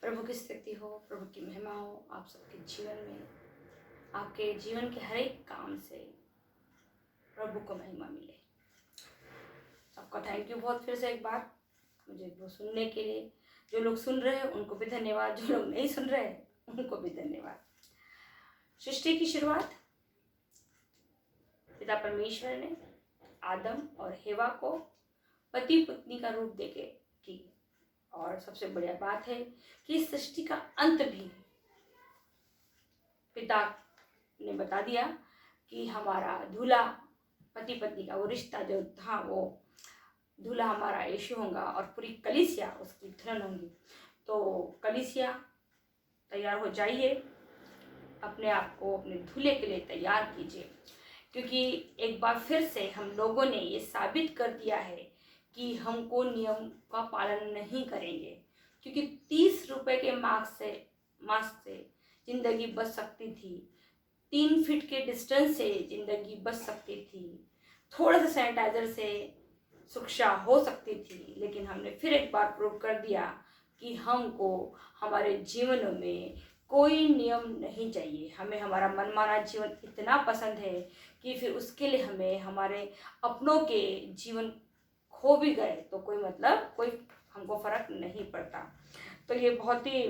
प्रभु की स्तुति हो, प्रभु की महिमा हो आप सबके जीवन में। आपके जीवन के हर एक काम से प्रभु को महिमा मिले। सबका थैंक यू बहुत फिर से एक बार मुझे वो सुनने के लिए। जो लोग सुन रहे हैं उनको भी धन्यवाद, जो लोग नहीं सुन रहे हैं उनको भी धन्यवाद। सृष्टि की शुरुआत पिता परमेश्वर ने आदम और हेवा को पति पत्नी का रूप देके की। और सबसे बढ़िया बात है कि इस सृष्टि का अंत भी पिता ने बता दिया कि हमारा दूल्हा पति पत्नी का वो रिश्ता जो था वो दूल्हा हमारा यीशु होगा और पूरी कलीसिया उसकी दुल्हन होंगी। तो कलीसिया तैयार हो जाइए, अपने आप को अपने दूल्हे के लिए तैयार कीजिए, क्योंकि एक बार फिर से हम लोगों ने ये साबित कर दिया है कि हमको नियम का पालन नहीं करेंगे। क्योंकि 30 रुपए के मास्क से ज़िंदगी बच सकती थी, 3 फीट के डिस्टेंस से ज़िंदगी बच सकती थी, थोड़ा सा सैनिटाइजर से सुरक्षा हो सकती थी। लेकिन हमने फिर एक बार प्रूव कर दिया कि हमको हमारे जीवन में कोई नियम नहीं चाहिए। हमें हमारा मनमाना जीवन इतना पसंद है कि फिर उसके लिए हमें हमारे अपनों के जीवन खो भी गए तो कोई हमको फर्क नहीं पड़ता। तो ये बहुत ही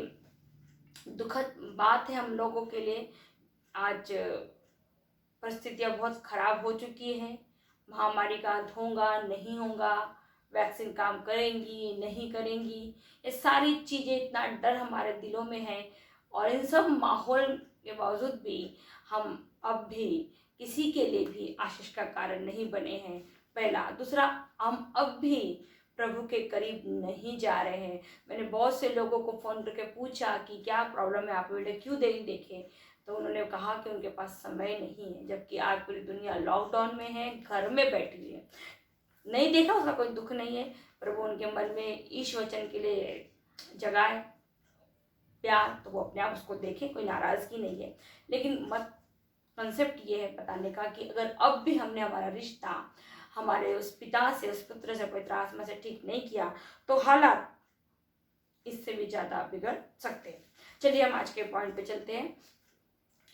दुखद बात है हम लोगों के लिए। आज परिस्थितियाँ बहुत खराब हो चुकी हैं। महामारी का अंत होगा नहीं होगा, वैक्सीन काम करेंगी नहीं करेंगी, ये सारी चीज़ें, इतना डर हमारे दिलों में है। और इन सब माहौल के बावजूद भी हम अब भी किसी के लिए भी आशीष का कारण नहीं बने हैं। पहला। दूसरा, हम अब भी प्रभु के करीब नहीं जा रहे हैं। मैंने बहुत से लोगों को फ़ोन करके पूछा कि क्या प्रॉब्लम है, आप वीडियो क्यों देखे, तो उन्होंने कहा कि उनके पास समय नहीं है। जबकि आज पूरी दुनिया लॉकडाउन में है, घर में बैठी हुई है। नहीं देखा उसका कोई दुख नहीं है। प्रभु उनके मन में ईश वचन के लिए जगाए प्यार, तो वो अपने आप उसको देखे, कोई नाराज़गी नहीं है। लेकिन कंसेप्ट ये है बताने का कि अगर अब भी हमने हमारा रिश्ता हमारे उस पिता से, उस पुत्र से, पवित्र आत्मा से ठीक नहीं किया तो हालात इससे भी ज़्यादा बिगड़ सकते हैं। चलिए हम आज के पॉइंट पे चलते हैं।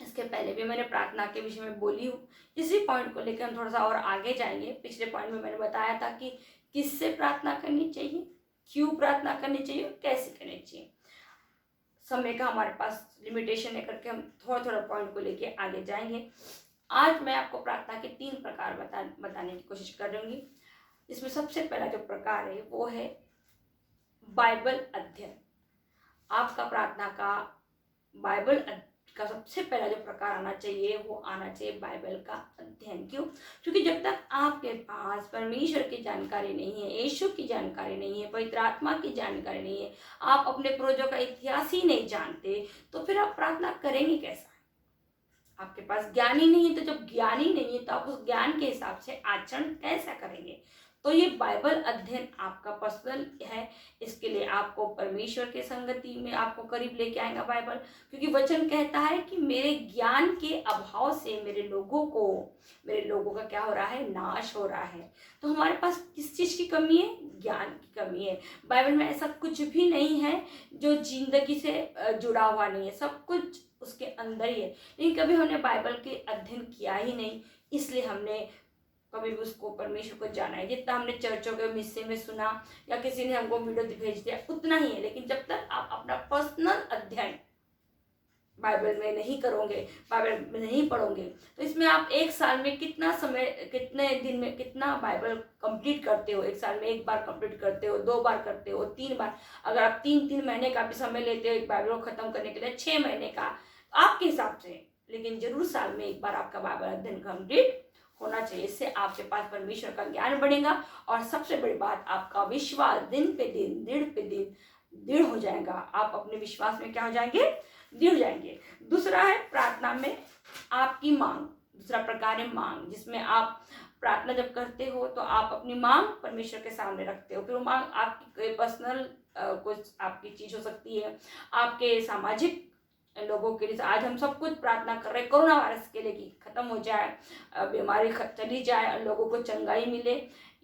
इसके पहले भी मैंने प्रार्थना के विषय में बोली हूँ। इसी पॉइंट को लेकर हम थोड़ा सा और आगे जाएंगे। पिछले पॉइंट में मैंने बताया था कि किससे प्रार्थना करनी चाहिए, क्यों प्रार्थना करनी चाहिए, कैसे करनी चाहिए। समय का हमारे पास लिमिटेशन है करके हम थोड़ा थोड़ा पॉइंट को लेके आगे जाएंगे। आज मैं आपको प्रार्थना के 3 प्रकार बताने की कोशिश करूँगी। इसमें सबसे पहला जो प्रकार है वो है बाइबल अध्ययन। आपका प्रार्थना का बाइबल का सबसे पहला जो प्रकार आना चाहिए वो आना चाहिए बाइबल का अध्ययन। क्यों? क्योंकि जब तक आपके पास परमेश्वर की जानकारी नहीं है, यीशु की जानकारी नहीं है, पवित्र आत्मा की जानकारी नहीं है, आप अपने पूर्वजों का इतिहास ही नहीं जानते, तो फिर आप प्रार्थना करेंगे कैसा? आपके पास ज्ञान ही नहीं है, तो जब ज्ञान ही नहीं है तो आप उस ज्ञान के हिसाब से आचरण कैसा करेंगे? तो ये बाइबल अध्ययन आपका पर्सनल है। इसके लिए आपको परमेश्वर के संगति में आपको करीब लेके आएगा बाइबल, क्योंकि वचन कहता है कि मेरे ज्ञान के अभाव से मेरे लोगों का क्या हो रहा है? नाश हो रहा है। तो हमारे पास किस चीज़ की कमी है? ज्ञान की कमी है। बाइबल में ऐसा कुछ भी नहीं है जो जिंदगी से जुड़ा हुआ नहीं है, सब कुछ उसके अंदर ही है। लेकिन कभी हमने बाइबल के अध्ययन किया ही नहीं, इसलिए हमने कभी भी उसको, परमेश्वर को जाना है। जितना हमने चर्चों के हिस्से में सुना या किसी ने हमको वीडियो भेज दिया उतना ही है। लेकिन जब तक आप अपना पर्सनल अध्ययन बाइबल में नहीं करोगे, बाइबल में नहीं पढ़ोगे, तो इसमें आप एक साल में कितना समय, कितने दिन में कितना बाइबल कंप्लीट करते हो? एक साल में 1 बार कंप्लीट करते हो, 2 बार करते हो, 3 बार? अगर आप 3-3 महीने का भी समय लेते हो एक बाइबल को खत्म करने के लिए, 6 महीने का आपके हिसाब से, लेकिन जरूर साल में 1 बार आपका बाइबल अध्ययन कंप्लीट होना चाहिए। इससे आपके पास परमेश्वर का ज्ञान बढ़ेगा और सबसे बड़ी बात, आपका विश्वास दिन पे दिन, दृढ़ हो जाएगा। आप अपने विश्वास में क्या हो जाएंगे? दृढ़ जाएंगे। दूसरा है प्रार्थना में आपकी मांग। दूसरा प्रकार है मांग, जिसमें आप प्रार्थना जब करते हो तो आप अपनी मांग परमेश्वर के सामने रखते हो। फिर वो मांग आपकी पर्सनल कुछ आपकी चीज हो सकती है, आपके सामाजिक लोगों के लिए। आज हम सब कुछ प्रार्थना कर रहे हैं कोरोना वायरस के लिए कि खत्म हो जाए, बीमारी चली जाए और लोगों को चंगाई मिले।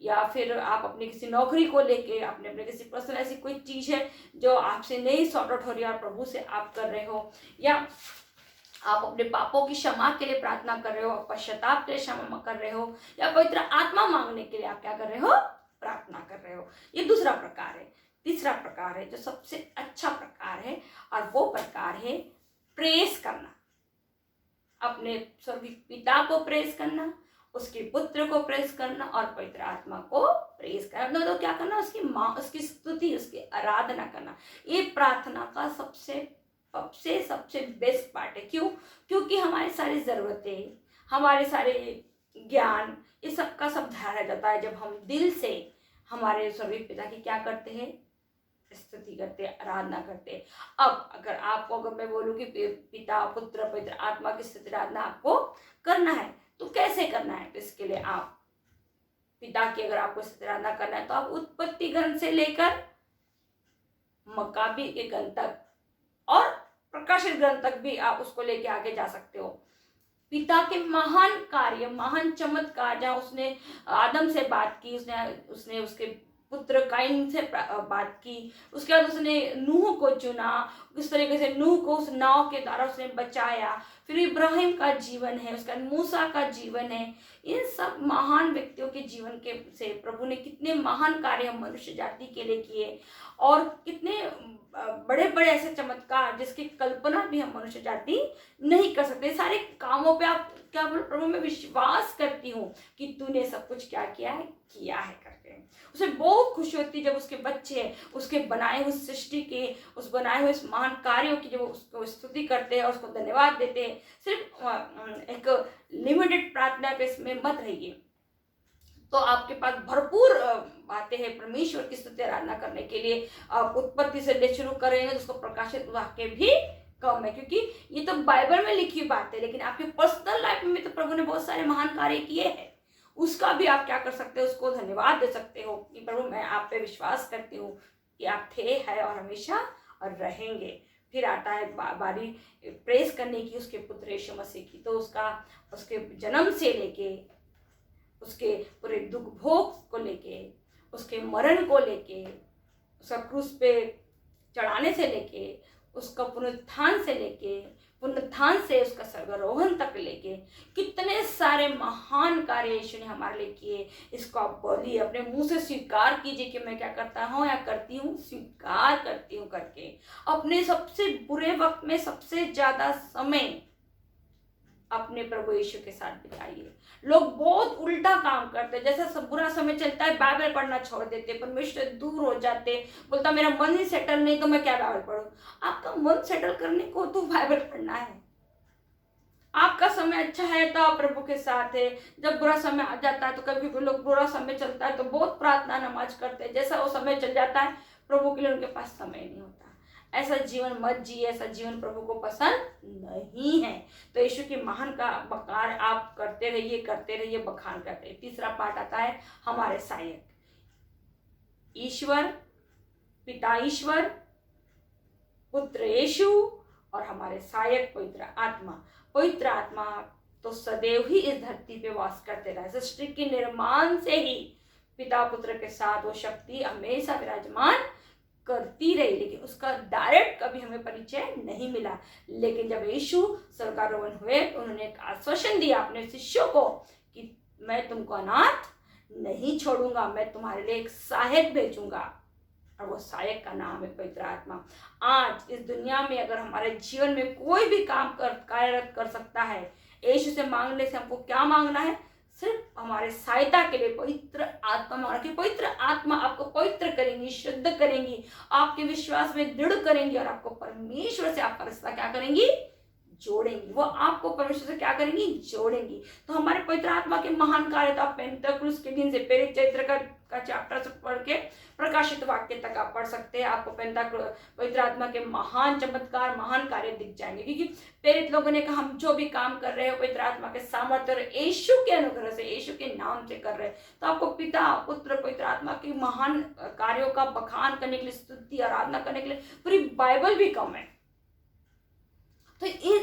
या फिर आप अपनी किसी नौकरी को लेके, आपने अपने किसी पर्सनल ऐसी कोई चीज़ है जो आपसे नहीं सॉर्ट आउट हो रही है और प्रभु से आप कर रहे हो, या आप अपने पापों की क्षमा के लिए प्रार्थना कर रहे हो, पश्चाताप के लिए क्षमा कर रहे हो, या पवित्र आत्मा मांगने के लिए आप क्या कर रहे हो, प्रार्थना कर रहे हो। ये दूसरा प्रकार है। तीसरा प्रकार है जो सबसे अच्छा प्रकार है, और वो प्रकार है प्रेस करना, अपने स्वर्गीय पिता को प्रेस करना, उसके पुत्र को प्रेस करना और पवित्र आत्मा को प्रेस करना। तो क्या करना, उसकी स्तुति, उसकी आराधना करना। ये प्रार्थना का सबसे बेस्ट पार्ट है। क्यों? क्योंकि हमारी सारी जरूरतें, हमारे सारे ज्ञान, ये सब का सब ध्यान रह जाता है जब हम दिल से हमारे स्वर्गीय पिता की क्या करते हैं, स्तुति करते, आराधना करते। अब अगर मैं बोलूँ कि पिता, पुत्र, पवित्र आत्मा की स्तुति आराधना आपको करना है, तो कैसे करना है? तो इसके लिए आप पिता की अगर आपको स्तुति आराधना करना है तो आप उत्पत्ति ग्रंथ से लेकर मकाबी के ग्रंथ तक और प्रकाशित ग्रंथ तक भी आप उसको लेके आगे जा सकते हो। पिता के महान कार्य, महान चमत्कार, जहाँ उसने आदम से बात की, उसने उसके पुत्र काइन से बात की, उसके बाद उसने नूह को चुना, किस तरीके से नूह को उस नाव के द्वारा उसने बचाया, फिर इब्राहिम का जीवन है, उसका मूसा का जीवन है। इन सब महान व्यक्तियों के जीवन के से प्रभु ने कितने महान कार्य हम मनुष्य जाति के लिए किए, और कितने बड़े बड़े ऐसे चमत्कार जिसकी कल्पना भी हम मनुष्य जाति नहीं कर सकते। सारे कामों पे आप क्या बोलो, प्रभु मैं विश्वास करती हूँ कि तूने सब कुछ क्या किया है करके। उसे बहुत खुशी होती है जब उसके बच्चे उसके बनाए हुए सृष्टि के, उस बनाए हुए इस महान कार्यों की जब उसको स्तुति करते हैं और उसको धन्यवाद देते हैं। सिर्फ एक लिमिटेड प्रार्थना पे इसमें मत रहिए, तो आपके पास भरपूर बातें हैं परमेश्वर की स्तुति आराधना करने के लिए। आप उत्पत्ति से ले शुरू करेंगे तो उसको प्रकाशित वाक्य भी कम है, क्योंकि ये तो बाइबल में लिखी बात है, लेकिन आपके पर्सनल लाइफ में तो प्रभु ने बहुत सारे महान कार्य किए हैं। उसका भी आप क्या कर सकते हो, उसको धन्यवाद दे सकते हो कि प्रभु मैं आप पे विश्वास करती हूँ कि आप थे, है और हमेशा और रहेंगे। फिर आता है बारी प्रेस करने की उसके पुत्र यीशु मसीह की। तो उसके जन्म से लेके, उसके पूरे दुख भोग को लेके, उसके मरण को लेके, उसका क्रूस पे चढ़ाने से लेके, उसका पुनरुत्थान से लेके, पुनरुत्थान से उसका स्वर्गारोहण तक लेके कितने सारे महान कार्य यीशु ने हमारे लिए किए। इसको आप बोलिए, अपने मुंह से स्वीकार कीजिए कि मैं क्या करता हूँ या करती हूँ, स्वीकार करती हूँ करके। अपने सबसे बुरे वक्त में सबसे ज्यादा समय अपने प्रभु यीशु के साथ बिताइए। लोग बहुत उल्टा काम करते हैं, जैसा सब बुरा समय चलता है बाइबल पढ़ना छोड़ देते, परमेश्वर से दूर हो जाते, बोलता मेरा मन ही सेटल नहीं तो मैं क्या बाइबल पढूं। आपका मन सेटल करने को तो बाइबल पढ़ना है। आपका समय अच्छा है तो आप प्रभु के साथ है। जब बुरा समय आ जाता है तो कभी कभी लोग बुरा समय चलता है तो बहुत प्रार्थना नमाज करते हैं, जैसा वो समय चल जाता है प्रभु के लिए उनके पास समय नहीं होता। ऐसा जीवन मत जिए, ऐसा जीवन प्रभु को पसंद नहीं है। तो यीशु की महान का बखान आप करते रहिए, बखान करते रहिए। तीसरा पार्ट आता है हमारे सहायक, ईश्वर, पिता ईश्वर, पुत्र यीशु और हमारे सहायक पवित्र आत्मा। पवित्र आत्मा तो सदैव ही इस धरती पे वास करते रहे। सृष्टि के निर्माण से ही पिता पुत्र के साथ वो शक्ति हमेशा विराजमान करती रही, लेकिन उसका डायरेक्ट कभी हमें परिचय नहीं मिला। लेकिन जब यीशु स्वर्गारोहण हुए तो उन्होंने एक आश्वासन दिया अपने शिष्यों को कि मैं तुमको अनाथ नहीं छोड़ूंगा, मैं तुम्हारे लिए एक सहायक भेजूंगा, और वो सहायक का नाम है पवित्र आत्मा। आज इस दुनिया में अगर हमारे जीवन में कोई भी काम कार्यरत कर सकता है, यीशु से मांगने से हमको क्या मांगना है, सिर्फ हमारे सहायता के लिए पवित्र आत्मा मांगना। कि पवित्र आत्मा आपको पवित्र करेंगी, शुद्ध करेंगी, आपके विश्वास में दृढ़ करेंगी और आपको परमेश्वर से आपका रिश्ता क्या करेंगी, जोड़ेंगी। वो आपको परमेश्वर से क्या करेंगी, जोड़ेंगी। तो हमारे पवित्र आत्मा के महान कार्य तो आप पेंटेकोस्त के दिन से प्रेरित चरित्र का चैप्टर से पढ़ के प्रकाशित वाक्य तक आप पढ़ सकते हैं। आपको पवित्र आत्मा के महान चमत्कार, महान कार्य दिख जाएंगे, क्योंकि प्रेरित लोगों ने कहा हम जो भी काम कर रहे हैं पवित्र आत्मा के सामर्थ्य और यीशु के अनुग्रह से, यीशु के नाम से कर रहे हैं। तो आपको पिता, पुत्र, पवित्र आत्मा के महान कार्यों का बखान करने के लिए, स्तुति आराधना करने के लिए पूरी बाइबल भी कम है। तो ये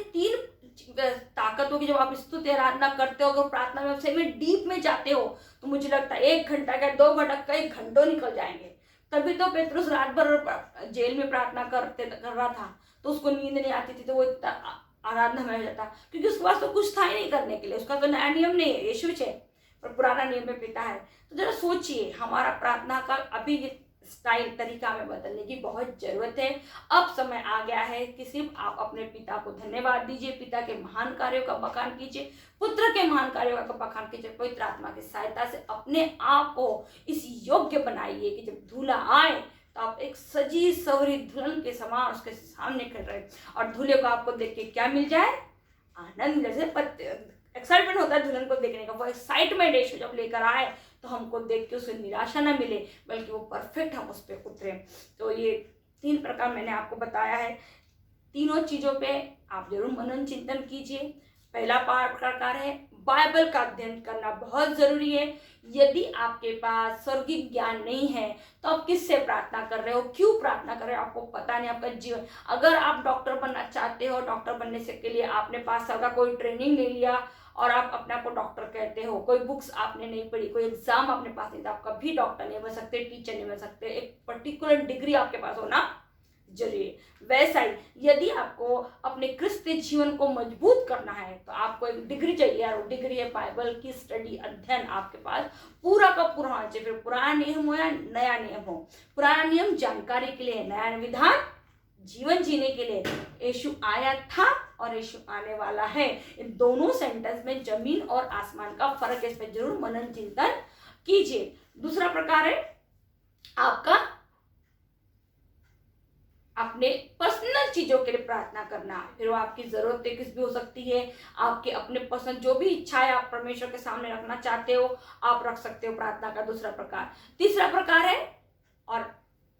ताकत होगी जब आप स्तुति आराधना करते हो, अगर प्रार्थना में सही में डीप में जाते हो, तो मुझे लगता है 1 घंटा क्या 2 घंटा कई घंटों निकल जाएंगे। तभी तो पेतरुस रात भर जेल में प्रार्थना कर रहा था, तो उसको नींद नहीं आती थी, तो वो इतना आराधना में हो जाता, क्योंकि उसके पास तो कुछ था ही नहीं करने के लिए। उसका तो नया नियम नहीं है, यीशु है, और पुराना नियम में पिता है। तो जरा सोचिए, हमारा प्रार्थना का अभी स्टाइल तरीका में बदलने की बहुत जरूरत है। अब समय आ गया है कि सिर्फ आप अपने पिता को धन्यवाद दीजिए, पिता के महान कार्यों का बखान कीजिए, पुत्र के महान कार्यों का बखान कीजिए। पवित्र आत्मा की सहायता से अपने आप को इस योग्य बनाइए कि जब दूल्हा आए तो आप एक सजी सवरी दुल्हन के समान उसके सामने खड़े रहे, और दूल्हे को आपको देख के क्या मिल जाए? आनंद। जैसे एक्साइटमेंट होता है दुल्हन को देखने का, वो एक्साइटमेंट यीशु जब लेकर आए तो हमको देख के उसे निराशा ना मिले, बल्कि वो परफेक्ट हम उस पर उतरे। तो ये 3 प्रकार मैंने आपको बताया है, तीनों चीज़ों पे आप जरूर मनन चिंतन कीजिए। पहला प्रकार है बाइबल का अध्ययन करना बहुत जरूरी है। यदि आपके पास स्वर्गीय ज्ञान नहीं है तो आप किससे प्रार्थना कर रहे हो, क्यों प्रार्थना कर रहे हो, आपको पता नहीं आपका जीवन। अगर आप डॉक्टर बनना चाहते हो, डॉक्टर बनने से के लिए आपने 5 साल का कोई ट्रेनिंग नहीं लिया और आप अपने आप को डॉक्टर कहते हो, कोई बुक्स आपने नहीं पढ़ी, कोई एग्जाम अपने पास नहीं था, आप कभी डॉक्टर नहीं बन सकते, टीचर नहीं बन सकते। एक पर्टिकुलर डिग्री आपके पास होना जरूरी है। वैसा ही यदि आपको अपने क्रिस्तीय जीवन को मजबूत करना है तो आपको एक डिग्री चाहिए, और वो डिग्री है बाइबल की स्टडी, अध्ययन आपके पास पूरा का पूरा होना चाहिए। फिर पुराना नियम हो या नया नियम हो, पुराना नियम जानकारी के लिए, नया विधान जीवन जीने के लिए। यीशु आया था और यीशु आने वाला है, इन दोनों सेंटेंस में जमीन और आसमान का फर्क है। इस पर जरूर मनन चिंतन कीजिए। दूसरा प्रकार है आपका अपने पर्सनल चीजों के लिए प्रार्थना करना। फिर वो आपकी जरूरतें किस भी हो सकती है, आपके अपने पसंद जो भी इच्छाएं आप परमेश्वर के सामने रखना चाहते हो, आप रख सकते हो प्रार्थना का दूसरा प्रकार। तीसरा प्रकार है, और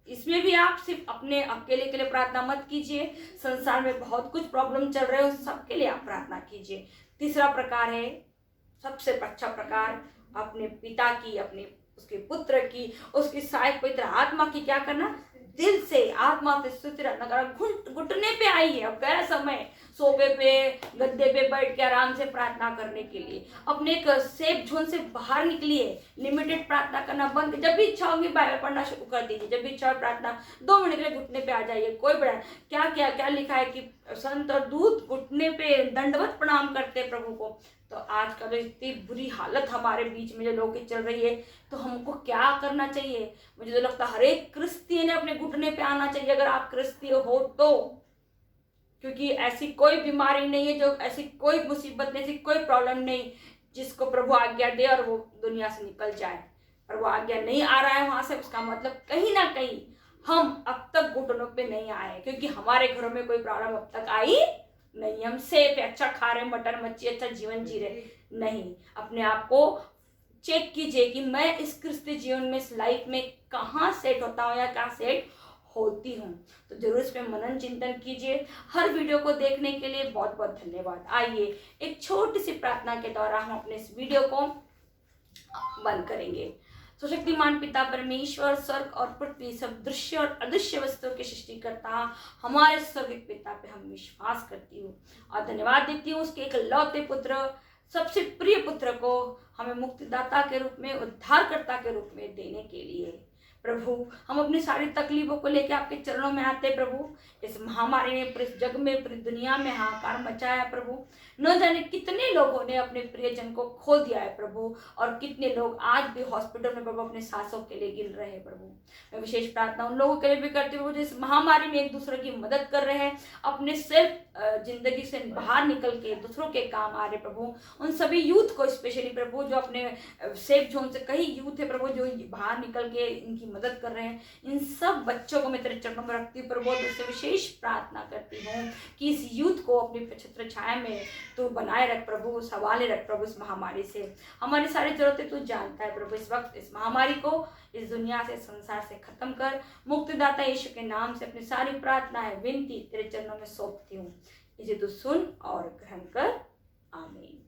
इसमें भी आप सिर्फ अपने अकेले के लिए प्रार्थना मत कीजिए, संसार में बहुत कुछ प्रॉब्लम चल रहे हो, सबके लिए आप प्रार्थना कीजिए। तीसरा प्रकार है, सबसे अच्छा प्रकार, अपने पिता की, अपने उसके पुत्र की, उसकी सहायक पवित्र आत्मा की क्या करना? दिल से, आत्मा से स्तुति रखना। घुटने पे आइए, अब गया समय सोफे पे, गद्दे पे बैठ के आराम से प्रार्थना करने के लिए। अपने एक सेफ जोन से बाहर निकलिए, लिमिटेड प्रार्थना करना बंद। जब भी इच्छा होगी बाइबल पढ़ना शुरू कर दीजिए, जब भी इच्छा हो प्रार्थना 2 मिनट के लिए घुटने पे आ जाइए। कोई बड़ा क्या लिखा है कि संत और दूत घुटने पे दंडवत प्रणाम करते प्रभु को। तो आजकल इतनी बुरी हालत हमारे बीच में जो लोगों की चल रही है, तो हमको क्या करना चाहिए? मुझे तो लगता है हर एक क्रिस्ती ने अपने घुटने पे आना चाहिए, अगर आप क्रिस्ती हो तो। क्योंकि ऐसी कोई बीमारी नहीं है, जो ऐसी कोई मुसीबत नहीं, ऐसी कोई प्रॉब्लम नहीं जिसको प्रभु आज्ञा दे और वो दुनिया से निकल जाए। और वो आज्ञा नहीं आ रहा है वहां से, उसका मतलब कहीं ना कहीं हम अब तक घुटनों पे नहीं आए, क्योंकि हमारे घरों में कोई प्रॉब्लम अब तक आई नहीं। हम सेफ है, अच्छा खा रहे, मटन मच्छी, अच्छा जीवन जी रहे। नहीं, अपने आप को चेक कीजिए कि मैं इस क्रिस्तीय जीवन में, इस लाइफ में कहाँ सेट होता हूँ या कहाँ सेट होती हूँ। तो जरूर इस पर मनन चिंतन कीजिए। हर वीडियो को देखने के लिए बहुत बहुत धन्यवाद। आइए एक छोटी सी प्रार्थना के द्वारा हम अपने इस वीडियो को बंद करेंगे। तो शक्तिमान पिता परमेश्वर, स्वर्ग और पृथ्वी, सब दृश्य और अदृश्य वस्तुओं के सृष्टिकर्ता हमारे स्वर्गिक पिता पे हम विश्वास करती हूँ और धन्यवाद देती हूँ उसके इकलौते पुत्र, सबसे प्रिय पुत्र को हमें मुक्तिदाता के रूप में, उद्धारकर्ता के रूप में देने के लिए। प्रभु, हम अपनी सारी तकलीफों को लेकर आपके चरणों में आते हैं प्रभु। इस महामारी ने पूरी जग में, पूरी दुनिया में हाहाकार मचाया प्रभु। न जाने कितने लोगों ने अपने प्रियजन को खो दिया है प्रभु, और कितने लोग आज भी हॉस्पिटल में प्रभु अपने सांसों के लिए गिर रहे हैं प्रभु। मैं विशेष प्रार्थना उन लोगों के लिए भी करती हूँ जो इस महामारी में एक दूसरे की मदद कर रहे हैं, अपने सेल्फ जिंदगी से बाहर निकल के दूसरों के काम आ रहे प्रभु। उन सभी यूथ को स्पेशली प्रभु, जो अपने सेफ जोन से, कई यूथ है प्रभु जो बाहर निकल के इनकी मदद कर रहे हैं, इन सब बच्चों को मैं तेरे चरणों में रखती हूँ प्रभु। तो इससे विशेष प्रार्थना करती हूँ कि इस यूथ को अपनी छत्र छाया में तू बनाए रख प्रभु, संभाले रख प्रभु। इस महामारी से हमारी सारी जरूरतें तू जानता है प्रभु। इस वक्त इस महामारी को इस दुनिया से, संसार से खत्म कर। मुक्तिदाता यीशु के नाम से अपनी सारी प्रार्थनाएं, विनती तेरे चरणों में सौंपती हूँ। इसे तू सुन और ग्रहण कर। आमीन।